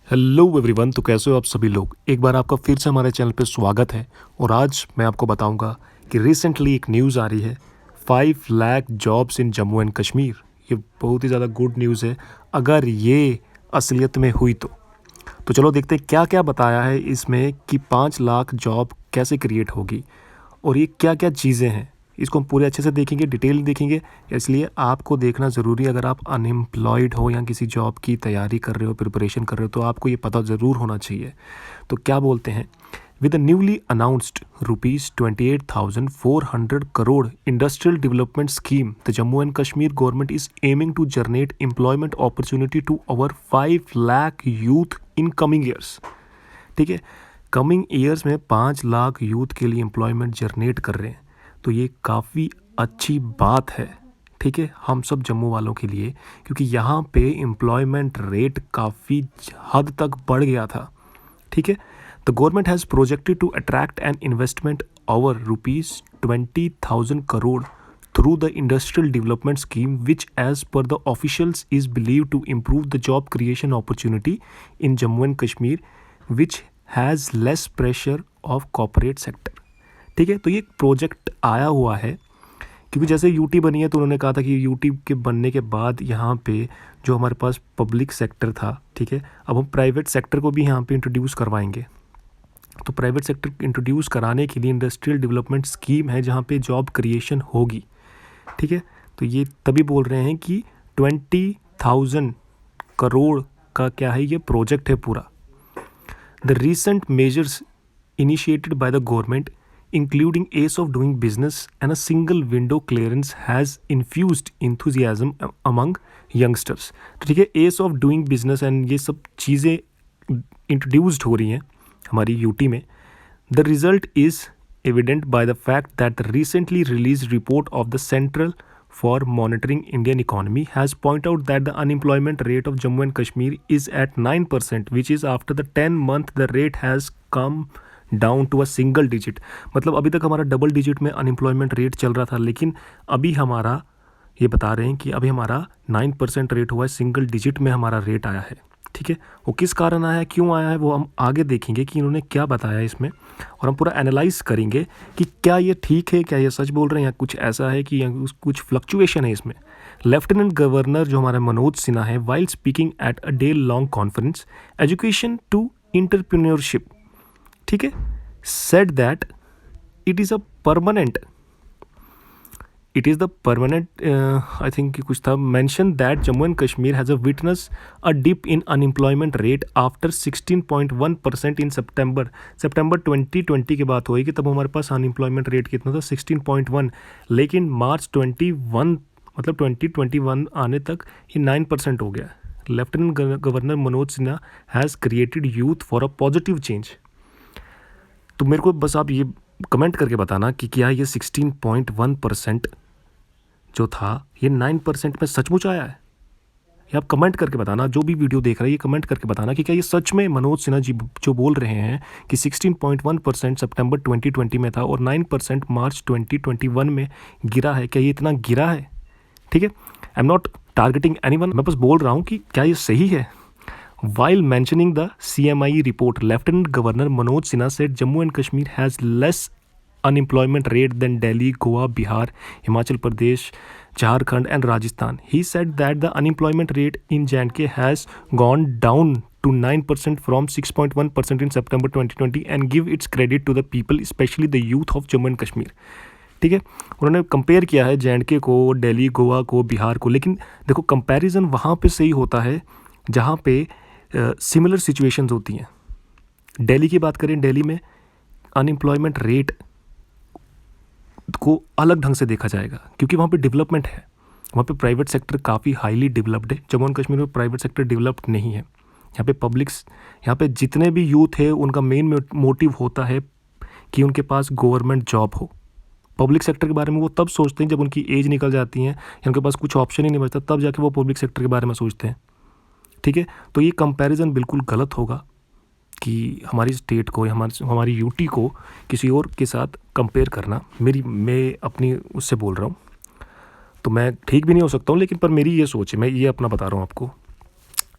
Hello everyone. तो कैसे हो आप सभी लोग। एक बार आपका फिर से हमारे चैनल पे स्वागत है। और आज मैं आपको बताऊंगा कि रिसेंटली एक न्यूज़ आ रही है 5 lakh jobs in Jammu and Kashmir. ये बहुत ही ज़्यादा गुड न्यूज़ है अगर ये असलियत में हुई तो चलो देखते हैं क्या क्या बताया है इसमें कि 5 लाख जॉब कैसे क्रिएट होगी और ये क्या क्या चीज़ें हैं। इसको हम पूरे अच्छे से देखेंगे, डिटेल देखेंगे। इसलिए आपको देखना ज़रूरी है। अगर आप अनएम्प्लॉयड हो या किसी जॉब की तैयारी कर रहे हो, प्रिपरेशन कर रहे हो, तो आपको ये पता ज़रूर होना चाहिए। तो क्या बोलते हैं, with the newly announced ₹28,400 crore industrial development scheme, the Jammu and Kashmir government is aiming to generate employment opportunity to over 5 lakh youth in coming years. ठीक है, कमिंग ईयर्स में 5 लाख यूथ के लिए एम्प्लॉयमेंट जनरेट कर रहे हैं। तो ये काफ़ी अच्छी बात है, ठीक है, हम सब जम्मू वालों के लिए, क्योंकि यहाँ पे एम्प्लॉयमेंट रेट काफ़ी हद तक बढ़ गया था। ठीक है, the government has projected to attract an investment over ₹20,000 crore through the industrial development scheme, which as per the officials is believed to improve the job creation opportunity in Jammu and Kashmir, which has less pressure of corporate sector। ठीक है, तो ये project आया हुआ है क्योंकि जैसे UT बनी है तो उन्होंने कहा था कि यूटी के बनने के बाद यहाँ पे जो हमारे पास पब्लिक सेक्टर था, ठीक है, अब हम प्राइवेट सेक्टर को भी यहाँ पे इंट्रोड्यूस करवाएंगे। तो प्राइवेट सेक्टर इंट्रोड्यूस कराने के लिए इंडस्ट्रियल डेवलपमेंट स्कीम है जहाँ पे जॉब क्रिएशन होगी। ठीक है, तो ये तभी बोल रहे हैं कि 20,000 करोड़ का क्या है, ये प्रोजेक्ट है पूरा। The recent measures initiated by the government including S of doing business and a single window clearance has infused enthusiasm among youngsters. ठीक है, S of doing business and ये सब चीज़ें इंट्रोड्यूस्ड हो रही हैं हमारी यूटी में। The result is evident by the fact that the recently released report of the Central for Monitoring Indian Economy has pointed out that the unemployment rate of Jammu and Kashmir is at 9%, which is after the 10 month the rate has come down to a single digit. मतलब अभी तक हमारा double digit में unemployment rate चल रहा था, लेकिन अभी हमारा ये बता रहे हैं कि अभी हमारा 9% रेट हुआ है, सिंगल डिजिट में हमारा रेट आया है। ठीक है, वो किस कारण आया है, क्यों आया है, वो हम आगे देखेंगे कि इन्होंने क्या बताया इसमें, और हम पूरा एनालाइज करेंगे कि क्या ये ठीक है, क्या ये सच बोल रहे हैं या कुछ ऐसा है कि कुछ फ्लक्चुएशन है इसमें। लेफ्टिनेंट गवर्नर जो हमारा मनोज सिन्हा है, while speaking at a day long conference education to entrepreneurship, ठीक है, said that it is a permanent it is the permanent I think कुछ था, mentioned that Jammu and Kashmir has a witness a dip in unemployment rate after 16.1% in September 2020 की बात हुई कि तब हमारे पास अनएम्प्लॉयमेंट रेट कितना था, 16.1, लेकिन मार्च 21 मतलब 2021 आने तक ये 9% हो गया। Lieutenant governor Manoj Sinha has created youth for a positive change. तो मेरे को बस आप ये कमेंट करके बताना कि क्या ये 16.1% जो था ये 9% में सचमुच आया है। ये आप कमेंट करके बताना, जो भी वीडियो देख रहा है ये कमेंट करके बताना कि क्या ये सच में मनोज सिन्हा जी जो बोल रहे हैं कि 16.1% सितंबर 2020 में था और 9% मार्च 2021 में गिरा है, क्या ये इतना गिरा है। ठीक है, I am not targeting anyone, मैं बस बोल रहा हूँ कि क्या ये सही है। While mentioning the CMI report, Lieutenant Governor Manoj Sinha said Jammu and Kashmir has less unemployment rate than Delhi, Goa, Bihar, Himachal Pradesh, Jharkhand and Rajasthan. He said that the unemployment rate in J&K has gone down to 9% from 6.1% in September 2020 and give its credit to the people, especially the youth of Jammu and Kashmir. ठीक है, उन्होंने compare किया है J&K को, दिल्ली, गोवा को, बिहार को, लेकिन देखो कंपैरिजन वहाँ पे सही होता है जहाँ पे सिमिलर सिचुएशंस होती हैं। दिल्ली की बात करें, दिल्ली में अनएम्प्लॉयमेंट रेट को अलग ढंग से देखा जाएगा क्योंकि वहाँ पे डेवलपमेंट है, वहाँ पे प्राइवेट सेक्टर काफ़ी हाईली डेवलप्ड है। जम्मू एंड कश्मीर में प्राइवेट सेक्टर डेवलप्ड नहीं है। यहाँ पे पब्लिक्स, यहाँ पे जितने भी यूथ है उनका मेन मोटिव होता है कि उनके पास गवर्नमेंट जॉब हो। पब्लिक सेक्टर के बारे में वो तब सोचते हैं जब उनकी एज निकल जाती है या उनके पास कुछ ऑप्शन ही नहीं बचता, तब जाके वो पब्लिक सेक्टर के बारे में सोचते हैं। ठीक है, तो ये कंपैरिजन बिल्कुल गलत होगा कि हमारी स्टेट को या हमारी यूटी को किसी और के साथ कंपेयर करना। मैं अपनी उससे बोल रहा हूँ, तो मैं ठीक भी नहीं हो सकता हूँ, लेकिन पर मेरी ये सोच है, मैं ये अपना बता रहा हूँ आपको।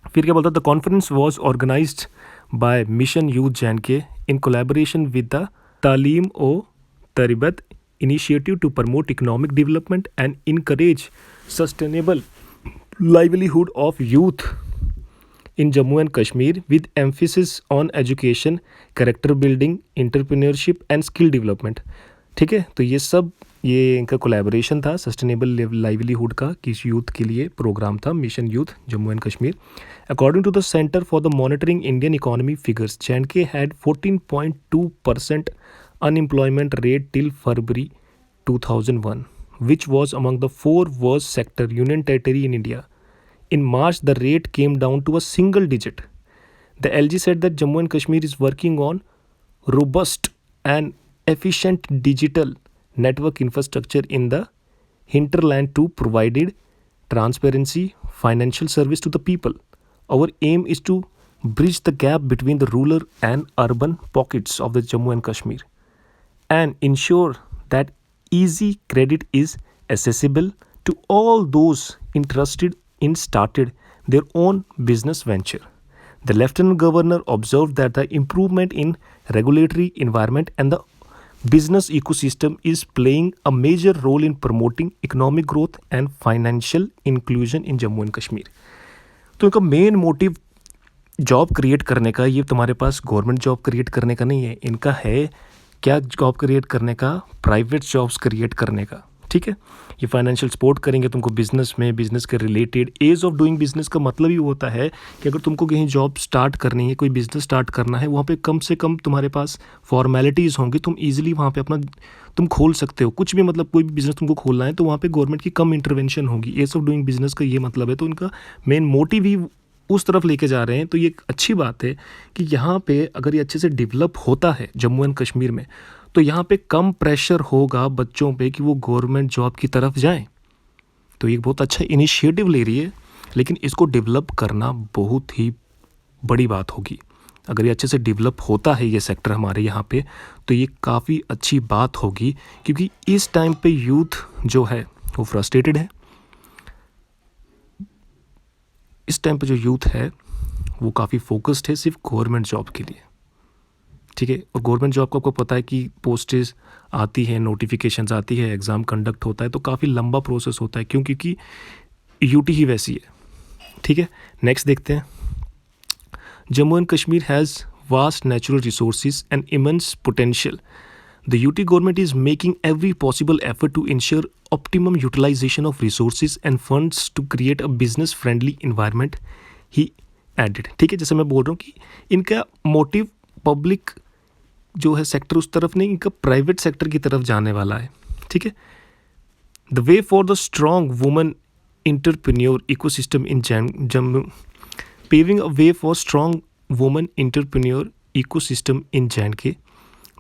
फिर क्या बोलता है, the conference was organised by mission youth J in collaboration with the Talim o Tarbiyat initiative to promote economic development and encourage sustainable livelihood of youth in Jammu and Kashmir with emphasis on education, character building, entrepreneurship and skill development. ठीक है, तो ये इनका collaboration था sustainable livelihood का, किस youth के लिए प्रोग्राम था, mission youth Jammu and Kashmir. According to the centre for the monitoring Indian economy figures, J&K had 14.2% unemployment rate till February 2001, which was among the 4 worst sector union territory in India. In March, the rate came down to a single digit. The LG said that Jammu and Kashmir is working on robust and efficient digital network infrastructure in the hinterland to provide transparency, financial service to the people. Our aim is to bridge the gap between the rural and urban pockets of the Jammu and Kashmir and ensure that easy credit is accessible to all those interested in started their own business venture. The Lieutenant Governor observed that the improvement in regulatory environment and the business ecosystem is playing a major role in promoting economic growth and financial inclusion in Jammu and Kashmir. तो इनका main motive job create करने का, ये तुम्हारे पास government job create करने का नहीं है, इनका है क्या जॉब क्रिएट करने का, प्राइवेट जॉब्स क्रिएट करने का. ठीक है, ये फाइनेंशियल सपोर्ट करेंगे तुमको बिजनेस में, बिजनेस के रिलेटेड. एज ऑफ डूइंग बिजनेस का मतलब ही होता है कि अगर तुमको कहीं जॉब स्टार्ट करनी है, कोई बिजनेस स्टार्ट करना है, वहाँ पे कम से कम तुम्हारे पास फॉर्मेलिटीज़ होंगी, तुम ईजिली वहाँ पे अपना तुम खोल सकते हो कुछ भी. मतलब कोई भी बिजनेस तुमको खोलना है तो वहाँ पे गवर्नमेंट की कम इंटरवेंशन होगी. एज ऑफ डूइंग बिजनेस का ये मतलब है. तो इनका मेन मोटिव ही उस तरफ लेके जा रहे हैं. तो ये एक अच्छी बात है कि यहाँ पे अगर ये अच्छे से डेवलप होता है जम्मू एंड कश्मीर में, तो यहाँ पे कम प्रेशर होगा बच्चों पे कि वो गवर्नमेंट जॉब की तरफ जाएं. तो ये बहुत अच्छा इनिशिएटिव ले रही है, लेकिन इसको डेवलप करना बहुत ही बड़ी बात होगी. अगर ये अच्छे से डेवलप होता है ये सेक्टर हमारे यहाँ पे, तो ये काफ़ी अच्छी बात होगी, क्योंकि इस टाइम पे यूथ जो है वो फ्रस्ट्रेटेड है. इस टाइम पे जो यूथ है वो काफ़ी फोकस्ड है सिर्फ गवर्नमेंट जॉब के लिए. ठीक है, और गवर्नमेंट जॉब को आपको पता है कि पोस्टेज आती हैं, नोटिफिकेशंस आती है, एग्ज़ाम कंडक्ट होता है, तो काफ़ी लंबा प्रोसेस होता है. क्यों? क्योंकि यूटी ही वैसी है. ठीक है, नेक्स्ट देखते हैं. Jammu and Kashmir has vast natural resources and immense potential. The UT government is making every possible effort to ensure optimum utilization of resources and funds to create a business friendly environment, he added. ठीक है, जैसे मैं बोल रहा हूँ कि इनका motive public जो है सेक्टर उस तरफ नहीं, इनका प्राइवेट सेक्टर की तरफ जाने वाला है. ठीक है, the way for the strong woman entrepreneur ecosystem in Jammu, paving a way for strong woman entrepreneur ecosystem in J&K.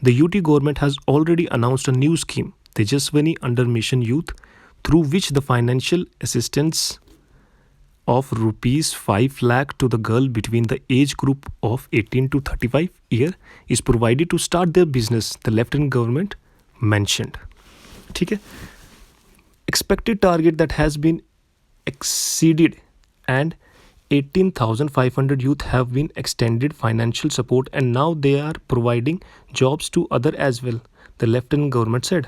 The UT government has already announced a new scheme, Tejaswini under Mission Youth, through which the financial assistance of rupees 5 lakh to the girl between the age group of 18 to 35 year is provided to start their business, the Lieutenant Government mentioned. ठीक है, expected target that has been exceeded and 18,500 youth have been extended financial support and now they are providing jobs to other as well, the Lieutenant Government said.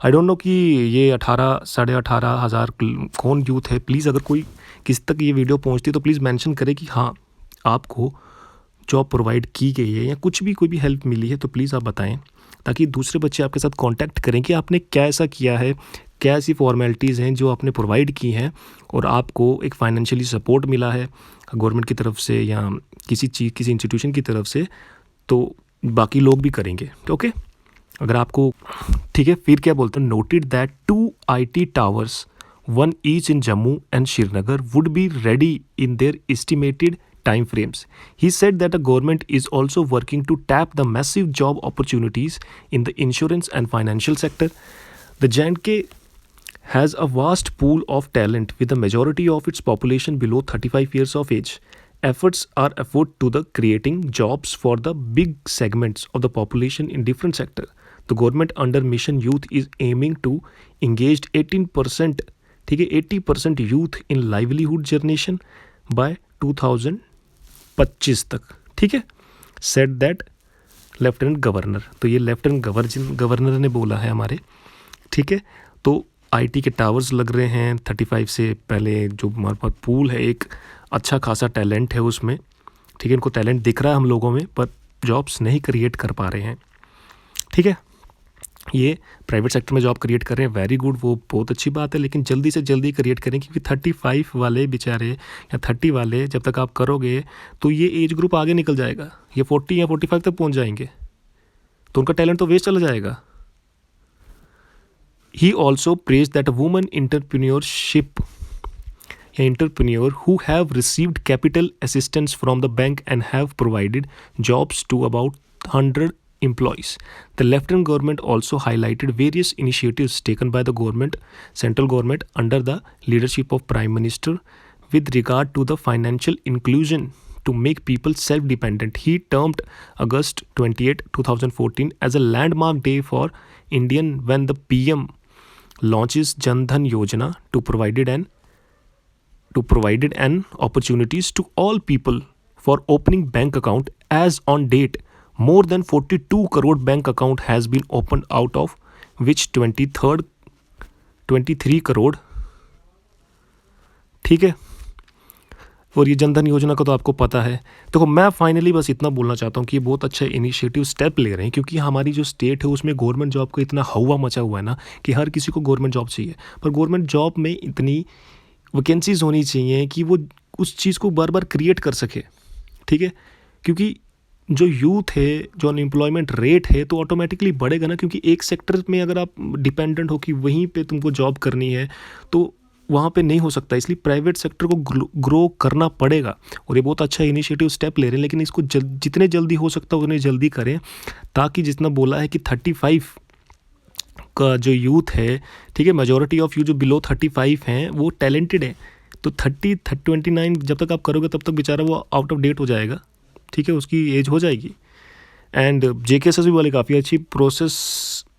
I don't know कि ये 18,500 कौन youth है. Please अगर कोई किसी तक ये video पहुंचती है तो प्लीज़ मेंशन करें कि हाँ आपको जॉब प्रोवाइड की गई है या कुछ भी कोई भी हेल्प मिली है, तो प्लीज़ आप बताएं, ताकि दूसरे बच्चे आपके साथ कांटेक्ट करें कि आपने क्या ऐसा किया है, क्या ऐसी फॉर्मेलिटीज़ हैं जो आपने प्रोवाइड की हैं और आपको एक फाइनेंशियली सपोर्ट मिला है गवर्नमेंट की तरफ से या किसी इंस्टीट्यूशन की तरफ से, तो बाकी लोग भी करेंगे. ओके, अगर आपको ठीक है. फिर क्या बोलते हैं, noted that 2 IT towers, 1 each in Jammu and Srinagar, would be ready in their estimated time frames. He said that the government is also working to tap the massive job opportunities in the insurance and financial sector. The J&K has a vast pool of talent with the majority of its population below 35 years of age. Efforts are afoot to the creating jobs for the big segments of the population in different sectors. The government under Mission Youth is aiming to engage 18%, ठीक है, 80% youth in livelihood generation by 2025 तक, ठीक है, set that lieutenant governor. तो ये lieutenant governor ने बोला है हमारे, ठीक है। तो आईटी के टावर्स लग रहे हैं 35 से पहले, जो हमारे पास पूल है, एक अच्छा खासा टैलेंट है उसमें, ठीक है। इनको टैलेंट दिख रहा है हम लोगों में, पर जॉब्स नहीं क्रिएट कर पा रहे हैं, ठीक है। ये प्राइवेट सेक्टर में जॉब क्रिएट कर रहे हैं, वेरी गुड, वो बहुत अच्छी बात है, लेकिन जल्दी से जल्दी क्रिएट करें, क्योंकि 35 वाले बेचारे या 30 वाले जब तक आप करोगे तो ये एज ग्रुप आगे निकल जाएगा, ये 40 या 45 तक पहुंच जाएंगे, तो उनका टैलेंट तो वेस्ट चला जाएगा। He also praised that women entrepreneur who have received capital assistance from the bank and have provided jobs to about 100 employees. The lieutenant government also highlighted various initiatives taken by the central government under the leadership of Prime Minister with regard to the financial inclusion to make people self-dependent. He termed August 28, 2014 as a landmark day for Indian when the PM launches Jan Dhan Yojana to provided an opportunities to all people for opening bank account. As on date, more than 42 crore bank account has been opened, out of which 23 crore, ठीक है। और ये जनधन योजना का तो आपको पता है। देखो, मैं फाइनली बस इतना बोलना चाहता हूँ कि ये बहुत अच्छा इनिशिएटिव स्टेप ले रहे हैं, क्योंकि हमारी जो स्टेट है उसमें गवर्नमेंट जॉब का इतना हवा मचा हुआ है ना कि हर किसी को गवर्नमेंट जॉब चाहिए, पर गवर्नमेंट जॉब में इतनी वैकेंसीज होनी चाहिए कि वो उस चीज़ को बार बार क्रिएट कर सके, ठीक है। क्योंकि जो यूथ है, जो अनएम्प्लॉयमेंट रेट है, तो ऑटोमेटिकली बढ़ेगा ना, क्योंकि एक सेक्टर में अगर आप डिपेंडेंट हो कि वहीं पे तुमको जॉब करनी है तो वहाँ पे नहीं हो सकता, इसलिए प्राइवेट सेक्टर को ग्रो करना पड़ेगा। और ये बहुत अच्छा इनिशिएटिव स्टेप ले रहे हैं, लेकिन इसको जितने जल्दी हो सकता है उतने जल्दी करें, ताकि जितना बोला है कि 35 का जो यूथ है, ठीक है, मेजॉरिटी ऑफ यू जो बिलो 35 हैं वो टैलेंटेड है, तो 29 जब तक आप करोगे तब तक बेचारा वो आउट ऑफ डेट हो जाएगा, ठीक है, उसकी एज हो जाएगी। एंड JKSSB वाले काफ़ी अच्छी प्रोसेस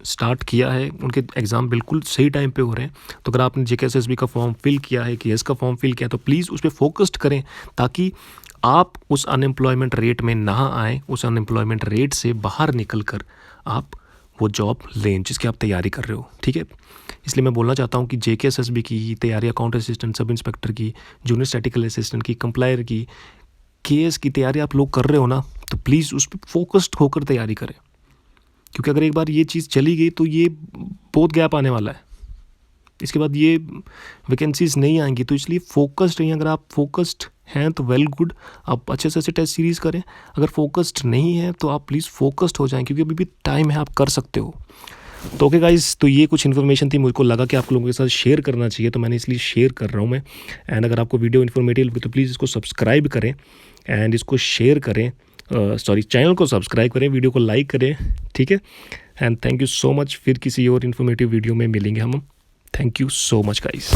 स्टार्ट किया है, उनके एग्ज़ाम बिल्कुल सही टाइम पे हो रहे हैं। तो अगर आपने JKSSB का फॉर्म फिल किया है, KS का फॉर्म फिल किया, तो प्लीज़ उस पर फोकस्ड करें, ताकि आप उस अनएम्प्लॉयमेंट रेट में ना आएँ, उस अनएम्प्लॉयमेंट रेट से बाहर निकल कर आप वो जॉब लें जिसकी आप तैयारी कर रहे हो, ठीक है। इसलिए मैं बोलना चाहता हूँ कि JKSSB की तैयारी, अकाउंट असिस्टेंट, सब इंस्पेक्टर की, जूनियर स्टैटिकल असिस्टेंट की, कंप्लायर की, KS की तैयारी आप लोग कर रहे हो ना, तो प्लीज़ उस पर फोकस्ड होकर तैयारी करें, क्योंकि अगर एक बार ये चीज़ चली गई तो ये बहुत गैप आने वाला है, इसके बाद ये वैकेंसीज नहीं आएंगी। तो इसलिए फोकस्ड रहिए। अगर आप फोकस्ड हैं तो वेल गुड, आप अच्छे से टेस्ट सीरीज़ करें। अगर फोकस्ड नहीं है तो आप प्लीज़ फोकस्ड हो जाएं, क्योंकि अभी भी टाइम है, आप कर सकते हो। तो ओके गाइस, तो ये कुछ इन्फॉर्मेशन थी, मुझको लगा कि आप लोगों के साथ शेयर करना चाहिए, तो मैंने इसलिए शेयर कर रहा हूँ मैं। एंड अगर आपको वीडियो इन्फॉर्मेटिव लगे तो प्लीज़ इसको सब्सक्राइब करें एंड इसको शेयर करें, चैनल को सब्सक्राइब करें, वीडियो को लाइक करें, ठीक है। And thank you so much, फिर किसी और इन्फॉर्मेटिव वीडियो में मिलेंगे हम। Thank you so much guys.